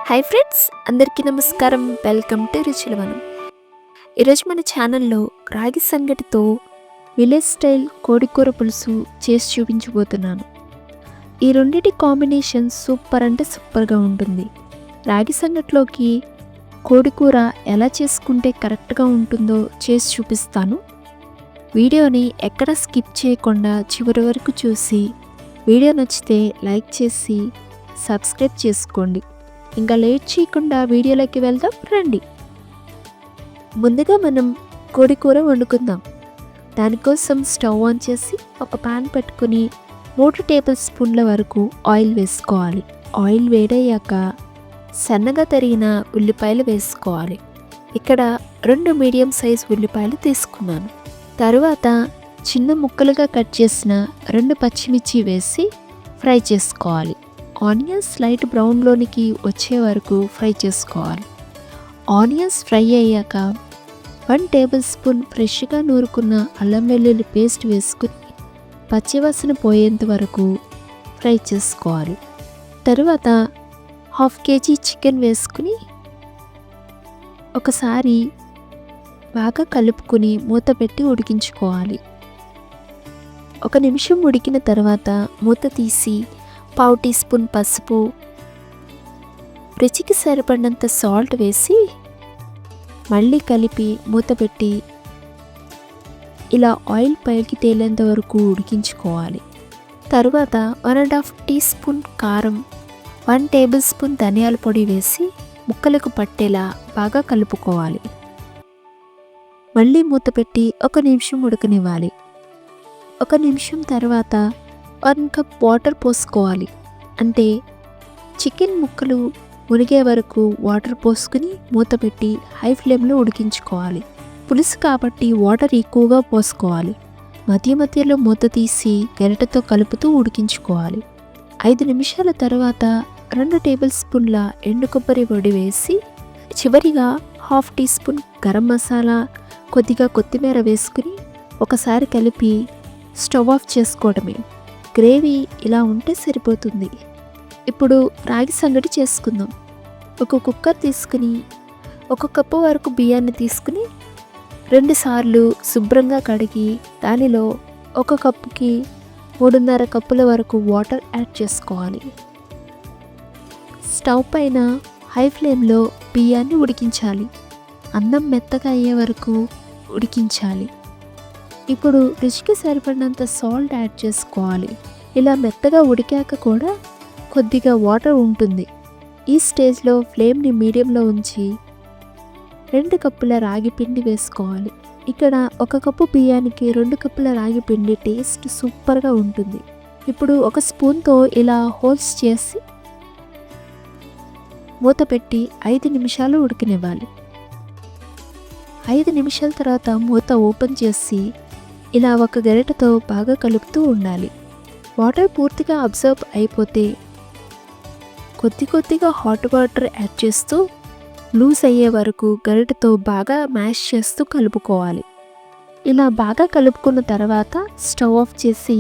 Hi friends, అందరికీ నమస్కారం. Welcome to రుచుల వనం. ఈరోజు మన ఛానల్లో రాగి సంగటితో విలేజ్ స్టైల్ కోడికూర పులుసు చేసి చూపించబోతున్నాను. ఈ రెండింటి కాంబినేషన్ సూపర్ అంటే సూపర్గా ఉంటుంది. రాగి సంగటిలోకి కోడికూర ఎలా చేసుకుంటే కరెక్ట్గా ఉంటుందో చేసి చూపిస్తాను. వీడియోని ఎక్కడ స్కిప్ చేయకుండా చివరి వరకు చూసి వీడియో నచ్చితే లైక్ చేసి సబ్స్క్రైబ్ చేసుకోండి. ఇంకా లేట్ చేయకుండా వీడియోలోకి వెళ్దాం రండి. ముందుగా మనం కోడికూర వండుకుందాం. దానికోసం స్టవ్ ఆన్ చేసి ఒక పాన్ పెట్టుకుని 3 టేబుల్ స్పూన్ల వరకు ఆయిల్ వేసుకోవాలి. ఆయిల్ వేడయ్యాక సన్నగా తరిగిన ఉల్లిపాయలు వేసుకోవాలి. ఇక్కడ 2 మీడియం సైజ్ ఉల్లిపాయలు తీసుకున్నాను. తరువాత చిన్న ముక్కలుగా కట్ చేసిన 2 పచ్చిమిర్చి వేసి ఫ్రై చేసుకోవాలి. ఆనియన్స్ లైట్ బ్రౌన్లోనికి వచ్చే వరకు ఫ్రై చేసుకోవాలి. ఆనియన్స్ ఫ్రై అయ్యాక 1 టేబుల్ స్పూన్ ఫ్రెష్గా నూరుకున్న అల్లం వెల్లుల్లి పేస్ట్ వేసుకుని పచ్చివాసన పోయేంత వరకు ఫ్రై చేసుకోవాలి. తరువాత 1/2 కేజీ చికెన్ వేసుకుని ఒకసారి బాగా కలుపుకొని మూత పెట్టి ఉడికించుకోవాలి. 1 నిమిషం ఉడికిన తర్వాత మూత తీసి 1/2 టీ స్పూన్ పసుపు, రుచికి సరిపడినంత సాల్ట్ వేసి మళ్ళీ కలిపి మూత పెట్టి ఇలా ఆయిల్ పైకి తేలేంత వరకు ఉడికించుకోవాలి. తరువాత 1.5 టీ స్పూన్ కారం, 1 టేబుల్ స్పూన్ ధనియాల పొడి వేసి ముక్కలకు పట్టేలా బాగా కలుపుకోవాలి. మళ్ళీ మూత పెట్టి 1 నిమిషం ఉడకనివ్వాలి. 1 నిమిషం తర్వాత 1 కప్ వాటర్ పోసుకోవాలి. అంటే చికెన్ ముక్కలు మునిగే వరకు వాటర్ పోసుకుని మూత పెట్టి హై ఫ్లేమ్లో ఉడికించుకోవాలి. పులుసు కాబట్టి వాటర్ ఎక్కువగా పోసుకోవాలి. మధ్య మధ్యలో మూత తీసి గరిటెతో కలుపుతూ ఉడికించుకోవాలి. 5 నిమిషాల తర్వాత 2 టేబుల్ స్పూన్ల ఎండు కొబ్బరి పొడి వేసి చివరిగా 1/2 టీ స్పూన్ గరం మసాలా, కొద్దిగా కొత్తిమీర వేసుకుని ఒకసారి కలిపి స్టవ్ ఆఫ్ చేసుకోవడమే. గ్రేవీ ఇలా ఉంటే సరిపోతుంది. ఇప్పుడు రాగి సంగటి చేసుకుందాం. ఒక కుక్కర్ తీసుకుని 1 కప్పు వరకు బియ్యాన్ని తీసుకుని 2 సార్లు శుభ్రంగా కడిగి దానిలో 1 కప్పుకి 3.5 కప్పుల వరకు వాటర్ యాడ్ చేసుకోవాలి. స్టవ్ పైన హై ఫ్లేమ్లో బియ్యాన్ని ఉడికించాలి. అన్నం మెత్తగా అయ్యే వరకు ఉడికించాలి. ఇప్పుడు రుచికి సరిపడినంత సాల్ట్ యాడ్ చేసుకోవాలి. ఇలా మెత్తగా ఉడికాక కూడా కొద్దిగా వాటర్ ఉంటుంది. ఈ స్టేజ్లో ఫ్లేమ్ని మీడియంలో ఉంచి 2 కప్పుల రాగి పిండి వేసుకోవాలి. ఇక్కడ 1 కప్పు బియ్యానికి 2 కప్పుల రాగి పిండి టేస్ట్ సూపర్గా ఉంటుంది. ఇప్పుడు 1 స్పూన్తో ఇలా హోల్స్ చేసి మూత పెట్టి 5 నిమిషాలు ఉడికినివ్వాలి. 5 నిమిషాల తర్వాత మూత ఓపెన్ చేసి ఇలా 1 గరిటెతో బాగా కలుపుతూ ఉండాలి. వాటర్ పూర్తిగా అబ్జర్వ్ అయిపోతే కొద్దిగా హాట్ వాటర్ యాడ్ చేస్తూ లూజ్ అయ్యే వరకు గరిటెతో బాగా మ్యాష్ చేస్తూ కలుపుకోవాలి. ఇలా బాగా కలుపుకున్న తర్వాత స్టవ్ ఆఫ్ చేసి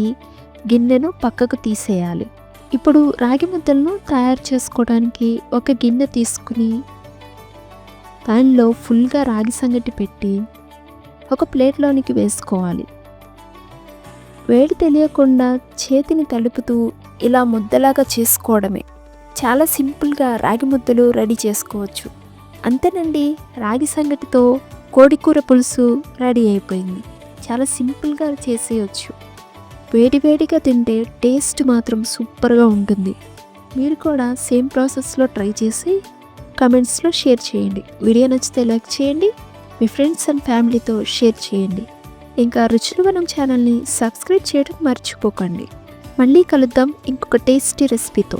గిన్నెను పక్కకు తీసేయాలి. ఇప్పుడు రాగి ముద్దలను తయారు చేసుకోవడానికి ఒక గిన్నె తీసుకుని దానిలో ఫుల్గా రాగి సంగటి పెట్టి ఒక ప్లేట్లోనికి వేసుకోవాలి. వేడి తెలియకుండా చేతిని తడుపుతూ ఇలా ముద్దలాగా చేసుకోవడమే. చాలా సింపుల్గా రాగి ముద్దలు రెడీ చేసుకోవచ్చు. అంతేనండి, రాగి సంగటితో కోడికూర పులుసు రెడీ అయిపోయింది. చాలా సింపుల్గా చేసేయచ్చు. వేడివేడిగా తింటే టేస్ట్ మాత్రం సూపర్గా ఉంటుంది. మీరు కూడా సేమ్ ప్రాసెస్లో ట్రై చేసి కమెంట్స్లో షేర్ చేయండి. వీడియో నచ్చితే లైక్ చేయండి. మీ ఫ్రెండ్స్ అండ్ ఫ్యామిలీతో షేర్ చేయండి. ఇంకా రుచుల వనం ఛానల్ని సబ్స్క్రైబ్ చేయడం మర్చిపోకండి. మళ్ళీ కలుద్దాం ఇంకొక టేస్టీ రెసిపీతో.